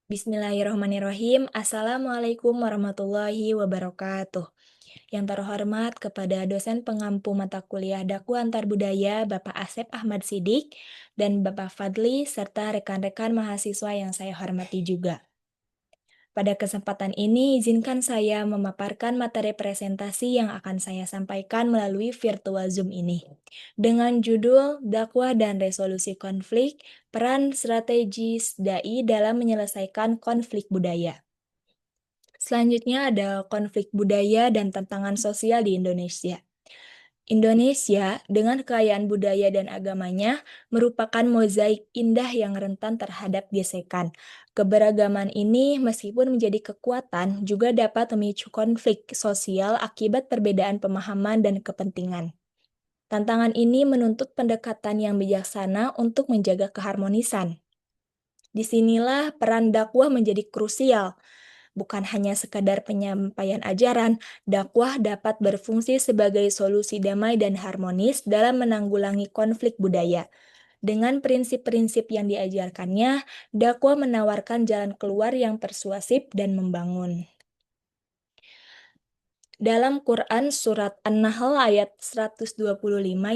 Bismillahirrahmanirrahim. Assalamualaikum warahmatullahi wabarakatuh. Yang terhormat kepada dosen pengampu mata kuliah Dakwah Antar Budaya Bapak Asep Ahmad Sidik dan Bapak Fadli serta rekan-rekan mahasiswa yang saya hormati juga. Pada kesempatan ini, izinkan saya memaparkan materi presentasi yang akan saya sampaikan melalui virtual Zoom ini. Dengan judul Dakwah dan Resolusi Konflik, Peran Strategis DAI dalam Menyelesaikan Konflik Budaya. Selanjutnya ada konflik budaya dan tantangan sosial di Indonesia. Indonesia, dengan kekayaan budaya dan agamanya, merupakan mozaik indah yang rentan terhadap gesekan. Keberagaman ini, meskipun menjadi kekuatan, juga dapat memicu konflik sosial akibat perbedaan pemahaman dan kepentingan. Tantangan ini menuntut pendekatan yang bijaksana untuk menjaga keharmonisan. Disinilah peran dakwah menjadi krusial. Bukan hanya sekadar penyampaian ajaran, dakwah dapat berfungsi sebagai solusi damai dan harmonis dalam menanggulangi konflik budaya. Dengan prinsip-prinsip yang diajarkannya, dakwah menawarkan jalan keluar yang persuasif dan membangun. Dalam Quran Surat An-Nahl ayat 125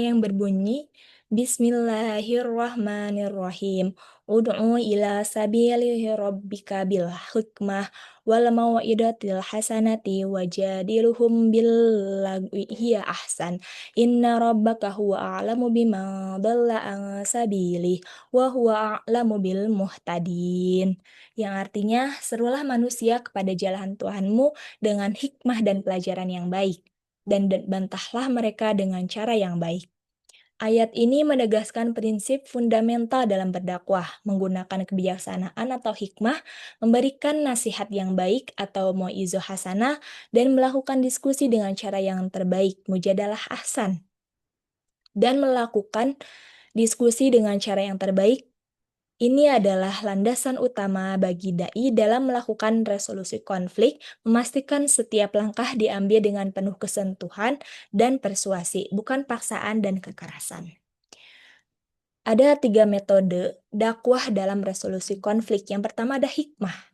yang berbunyi, Bismillahirrahmanirrahim. Ud'u ila sabili rabbika bil hikmah wal mau'idatil hasanati wajadiluhum billati hiya ahsan. Inna rabbaka huwa a'lamu bima dhalla an sabili wa huwa a'lamu bil muhtadin. Yang artinya, serulah manusia kepada jalan Tuhanmu dengan hikmah dan pelajaran yang baik, dan bantahlah mereka dengan cara yang baik. Ayat ini menegaskan prinsip fundamental dalam berdakwah, menggunakan kebijaksanaan atau hikmah, memberikan nasihat yang baik atau mau'izah hasanah, dan melakukan diskusi dengan cara yang terbaik, mujadalah ahsan. Dan melakukan diskusi dengan cara yang terbaik, ini adalah landasan utama bagi dai dalam melakukan resolusi konflik, memastikan setiap langkah diambil dengan penuh kesentuhan dan persuasi, bukan paksaan dan kekerasan. Ada 3 metode dakwah dalam resolusi konflik. Yang pertama ada hikmah.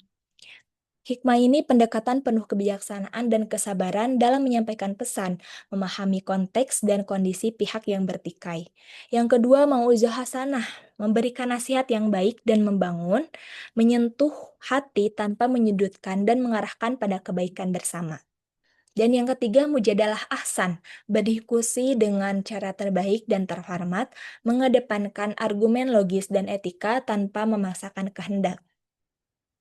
Hikmah ini pendekatan penuh kebijaksanaan dan kesabaran dalam menyampaikan pesan, memahami konteks dan kondisi pihak yang bertikai. Yang kedua, mau'izah hasanah, memberikan nasihat yang baik dan membangun, menyentuh hati tanpa menyudutkan dan mengarahkan pada kebaikan bersama. Dan yang ketiga, mujadalah ahsan, berdiskusi dengan cara terbaik dan terhormat, mengedepankan argumen logis dan etika tanpa memaksakan kehendak.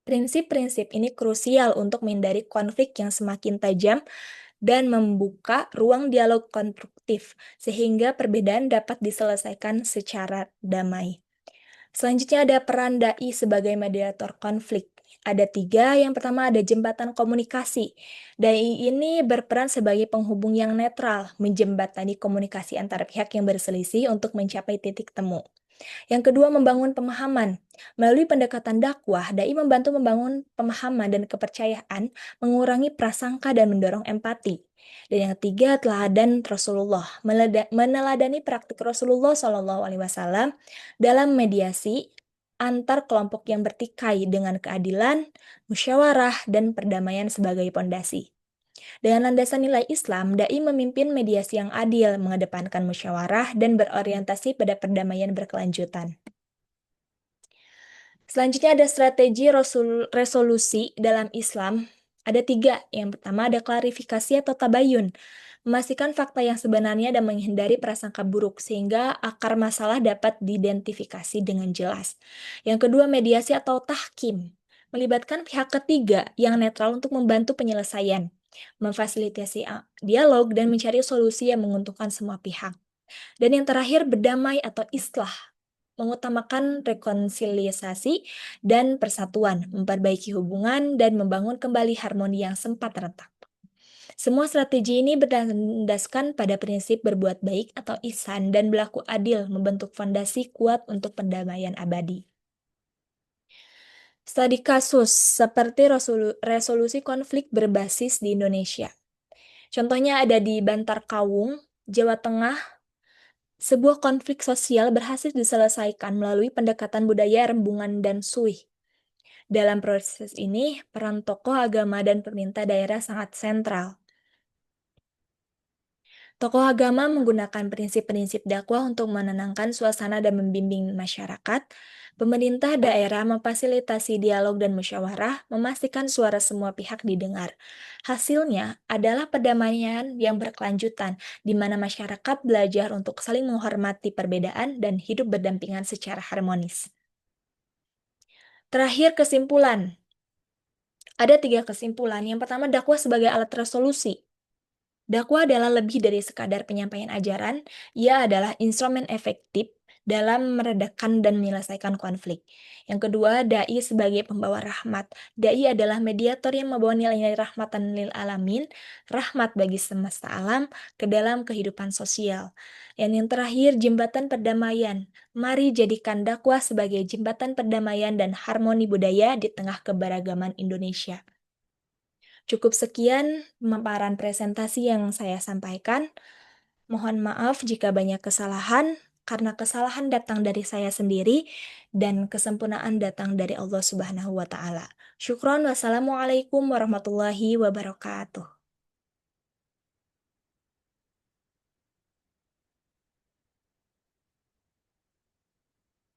Prinsip-prinsip ini krusial untuk menghindari konflik yang semakin tajam dan membuka ruang dialog konstruktif, sehingga perbedaan dapat diselesaikan secara damai. Selanjutnya ada peran dai sebagai mediator konflik. Ada 3, yang pertama ada jembatan komunikasi. Dai ini berperan sebagai penghubung yang netral, menjembatani komunikasi antara pihak yang berselisih untuk mencapai titik temu. Yang kedua, membangun pemahaman. Melalui pendekatan dakwah, dai membantu membangun pemahaman dan kepercayaan, mengurangi prasangka dan mendorong empati. Dan yang ketiga, teladan Rasulullah, meneladani praktik Rasulullah SAW dalam mediasi antar kelompok yang bertikai dengan keadilan, musyawarah, dan perdamaian sebagai pondasi. Dengan landasan nilai Islam, dai memimpin mediasi yang adil, mengedepankan musyawarah, dan berorientasi pada perdamaian berkelanjutan. Selanjutnya ada strategi resolusi dalam Islam. Ada 3. Yang pertama ada klarifikasi atau tabayun, memastikan fakta yang sebenarnya dan menghindari prasangka buruk sehingga akar masalah dapat diidentifikasi dengan jelas. Yang kedua, mediasi atau tahkim, melibatkan pihak ketiga yang netral untuk membantu penyelesaian, memfasilitasi dialog dan mencari solusi yang menguntungkan semua pihak. Dan yang terakhir, berdamai atau islah, mengutamakan rekonsiliasi dan persatuan, memperbaiki hubungan, dan membangun kembali harmoni yang sempat retak. Semua strategi ini berdasarkan pada prinsip berbuat baik atau ihsan dan berlaku adil, membentuk fondasi kuat untuk perdamaian abadi. Studi kasus seperti resolusi konflik berbasis di Indonesia. Contohnya ada di Bantar Kawung, Jawa Tengah. Sebuah konflik sosial berhasil diselesaikan melalui pendekatan budaya rembungan dan suih. Dalam proses ini, peran tokoh agama dan pemerintah daerah sangat sentral. Tokoh agama menggunakan prinsip-prinsip dakwah untuk menenangkan suasana dan membimbing masyarakat. Pemerintah daerah memfasilitasi dialog dan musyawarah, memastikan suara semua pihak didengar. Hasilnya adalah perdamaian yang berkelanjutan, di mana masyarakat belajar untuk saling menghormati perbedaan dan hidup berdampingan secara harmonis. Terakhir, kesimpulan. Ada 3 kesimpulan. Yang pertama, dakwah sebagai alat resolusi. Dakwah adalah lebih dari sekadar penyampaian ajaran, ia adalah instrumen efektif dalam meredakan dan menyelesaikan konflik. Yang kedua, dai sebagai pembawa rahmat. Dai adalah mediator yang membawa nilai-nilai rahmatan lil alamin, rahmat bagi semesta alam, ke dalam kehidupan sosial. Dan yang terakhir, jembatan perdamaian. Mari jadikan dakwah sebagai jembatan perdamaian dan harmoni budaya di tengah keberagaman Indonesia. Cukup sekian pemaparan presentasi yang saya sampaikan. Mohon maaf jika banyak kesalahan, karena kesalahan datang dari saya sendiri dan kesempurnaan datang dari Allah Subhanahu wa Ta'ala. Syukron, wassalamualaikum warahmatullahi wabarakatuh.